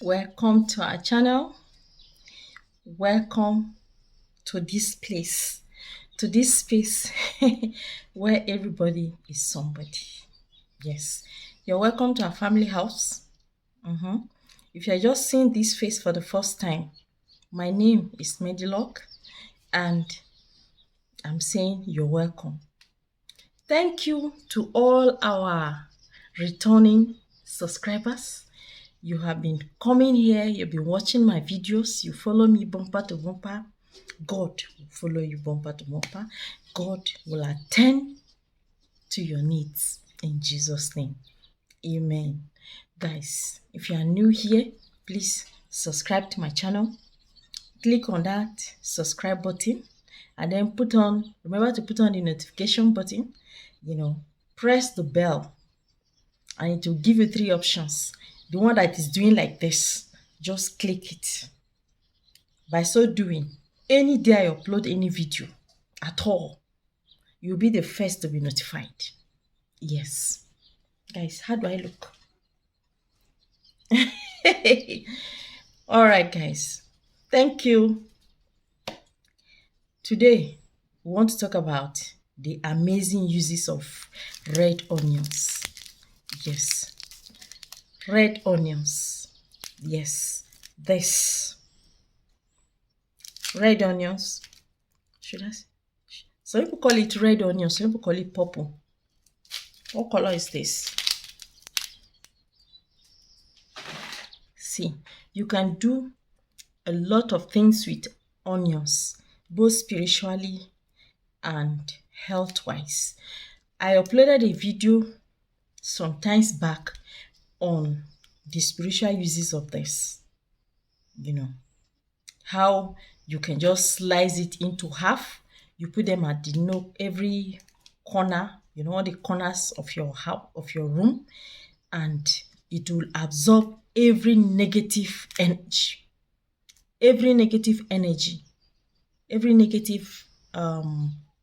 Welcome to our channel. Welcome to this place, to this space where everybody is somebody. Yes, you're welcome to our family house. If you're just seeing this face for the first time, my name is Medilock and I'm saying you're welcome. Thank you to all our returning subscribers. You have been coming here, you've been watching my videos, you follow me bumper to bumper. God will follow you bumper to bumper. God will attend to your needs in Jesus' name. Amen. Guys, if you are new here, please subscribe to my channel. Click on that subscribe button and then remember to put on the notification button. Press the bell and it will give you 3 options. The one that is doing like this, just click it. By so doing, any day I upload any video at all, you'll be the first to be notified. Yes. Guys, how do I look? All right, guys. Thank you. Today, we want to talk about the amazing uses of red onions. Yes. Red onions. Yes. This. Red onions. Should I say? Some people call it red onion, some people call it purple. What color is this? See, you can do a lot of things with onions, both spiritually and health-wise. I uploaded a video some times back on the spiritual uses of this. How you can just slice it into half. You put them at every corner, all the corners of your house, of your room, and it will absorb every negative energy, every negative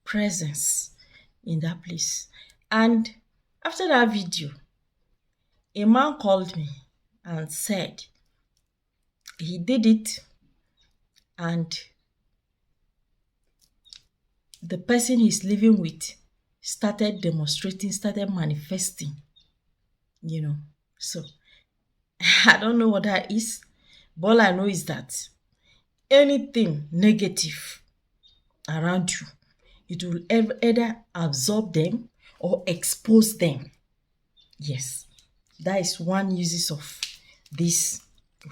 presence in that place. And after that video, a man called me and said he did it and the person he's living with started demonstrating, started manifesting, So, I don't know what that is, but all I know is that anything negative around you, it will either absorb them or expose them. Yes, that is one uses of these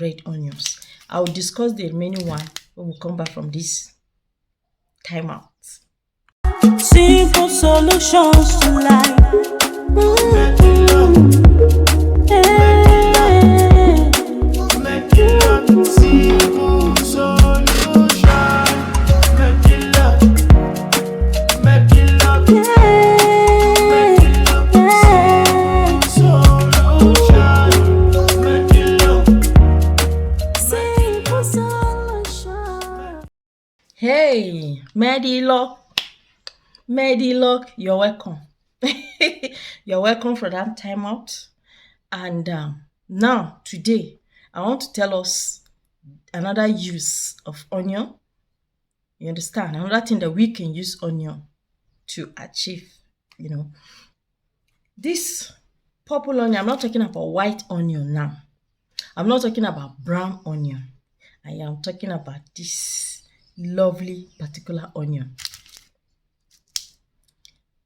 red onions. I will discuss the remaining one when we come back from this timeout. Simple solutions to life. Hey, Medilock, you're welcome. You're welcome for that timeout. And now, today, I want to tell us another use of onion. You understand? Another thing that we can use onion to achieve, This purple onion, I'm not talking about white onion now. I'm not talking about brown onion. I am talking about this lovely particular onion.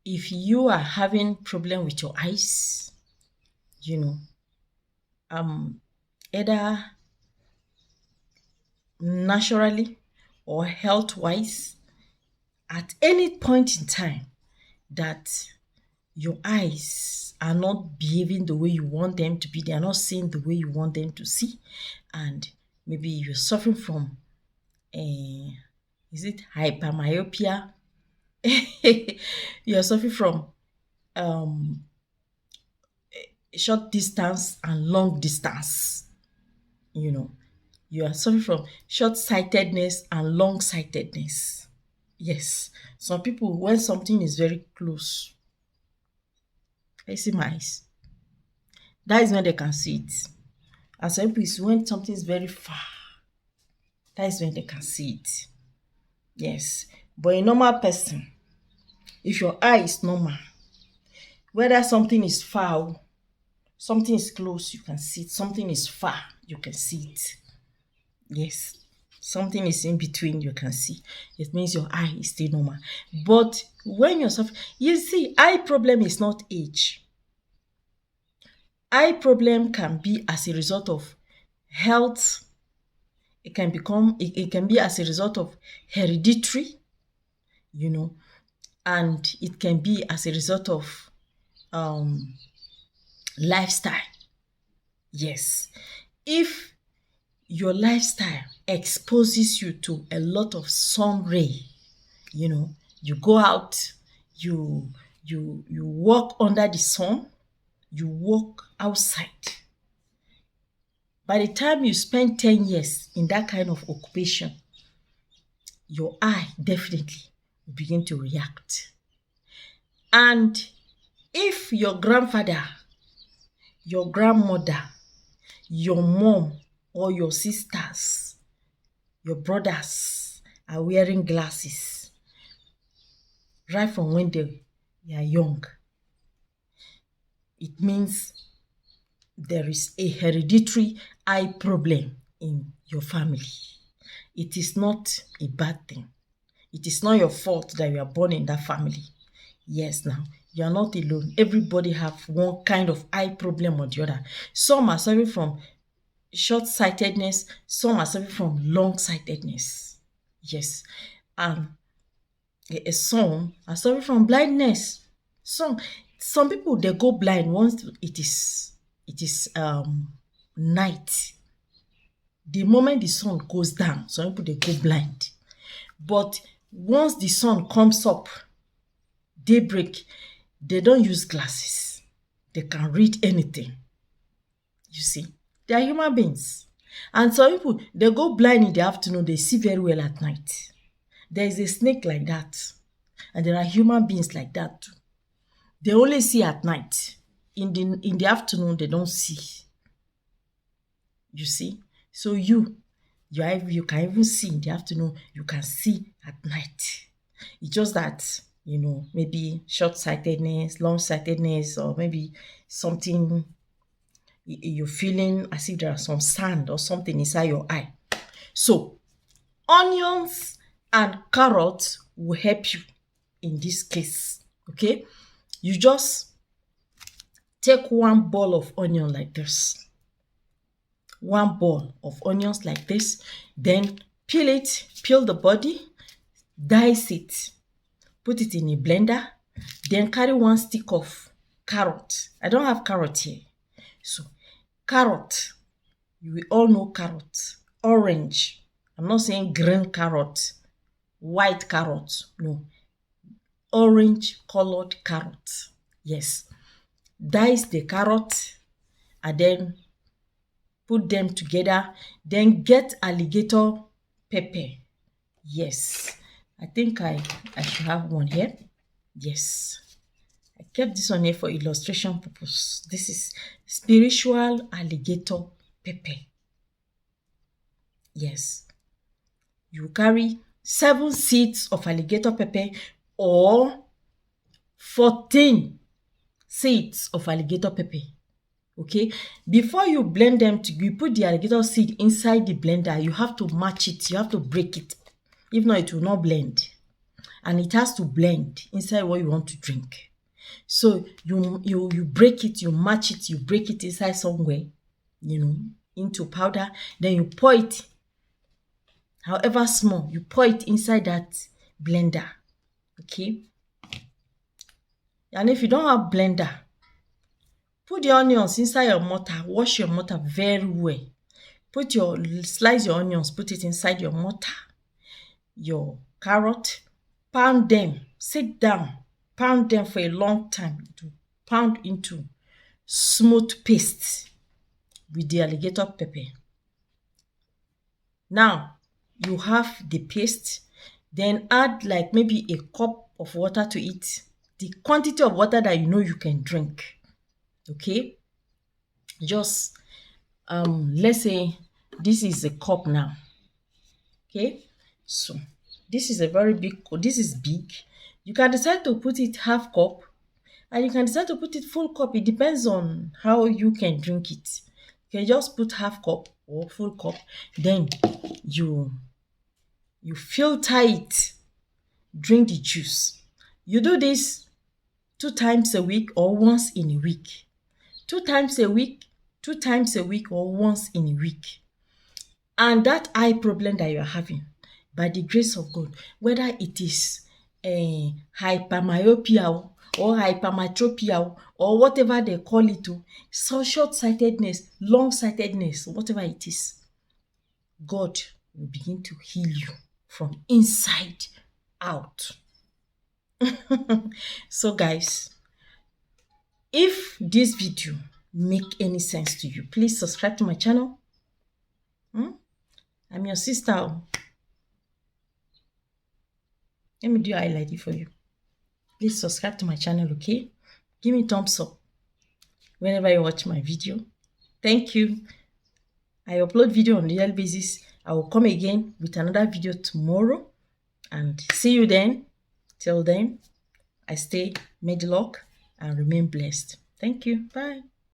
If you are having problem with your eyes, either naturally or health-wise, at any point in time that your eyes are not behaving the way you want them to be, they are not seeing the way you want them to see, and maybe you're suffering from is it hypermyopia? You're suffering from short distance and long distance. You are suffering from short-sightedness and long-sightedness. Yes, some people, when something is very close, I see my eyes. That is when they can see it. And some people, is when something is very far. That is when they can see it. Yes. But a normal person, if your eye is normal, whether something is far, something is close, you can see it. Something is far, you can see it. Yes. Something is in between, you can see. It means your eye is still normal. But when you're suffering, you see, eye problem is not age. Eye problem can be as a result of health. It can be as a result of hereditary, and it can be as a result of lifestyle. Yes. If your lifestyle exposes you to a lot of sun ray, you go out, you walk under the sun, you walk outside. By the time you spend 10 years in that kind of occupation, your eye definitely will begin to react. And if your grandfather, your grandmother, your mom, or your sisters, your brothers are wearing glasses right from when they are young, it means there is a hereditary eye problem in your family. It is not a bad thing. It is not your fault that you are born in that family. Yes, now, you are not alone. Everybody have one kind of eye problem or the other. Some are suffering from short-sightedness. Some are suffering from long-sightedness. Yes. Some are suffering from blindness. Some people, they go blind once it is night. The moment the sun goes down, some people, they go blind. But once the sun comes up, daybreak, they don't use glasses. They can read anything. You see, they are human beings. And some people, they go blind in the afternoon, they see very well at night. There is a snake like that. And there are human beings like that too. They only see at night. In the afternoon, they don't see. You see? So you can even see in the afternoon, you can see at night. It's just that, maybe short-sightedness, long-sightedness, or maybe something, you're feeling as if there are some sand or something inside your eye. So, onions and carrots will help you in this case, okay? You just take one ball of onion like this. One ball of onions like this. Then peel the body, dice it, put it in a blender. Then carry one stick of carrot. I don't have carrot here. So, carrot, you will all know carrot. Orange. I'm not saying green carrot, white carrot. No. Orange colored carrot. Yes. Dice the carrot and then put them together. Then get alligator pepper. Yes. I think I should have one here. Yes. I kept this one here for illustration purpose. This is spiritual alligator pepper. Yes. You carry 7 seeds of alligator pepper or 14 seeds of alligator pepper. Okay? Before you blend them, you put the alligator seed inside the blender. You have to match it. You have to break it. If not, it will not blend. And it has to blend inside what you want to drink. So you break it, you match it, you break it inside somewhere, into powder. Then you pour it, however small, you pour it inside that blender. Okay? And if you don't have blender, put the onions inside your mortar. Wash your mortar very well. Slice your onions, put it inside your mortar. Your carrot, pound them. Sit down. Pound them for a long time to pound into smooth paste with the alligator pepper. Now, you have the paste. Then add like maybe a cup of water to it. The quantity of water that you can drink. Okay? Just let's say this is a cup now. Okay, so this is a very big cup. This is big. You can decide to put it half cup, and you can decide to put it full cup. It depends on how you can drink it. You can just put half cup or full cup. Then you filter it, drink the juice. You do this 2 times a week or once in a week. 2 times a week, 2 times a week, or once in a week. And that eye problem that you are having, by the grace of God, whether it is hypermyopia or hypermetropia or whatever they call it, so short-sightedness, long-sightedness, whatever it is, God will begin to heal you from inside out. So guys, if this video make any sense to you, please subscribe to my channel. I'm your sister. Let me do a highlight for you. Please subscribe to my channel, okay? Give me thumbs up whenever you watch my video. Thank you. I upload video on a daily basis. I will come again with another video tomorrow. And see you then. Till then, I stay medlock and remain blessed. Thank you. Bye.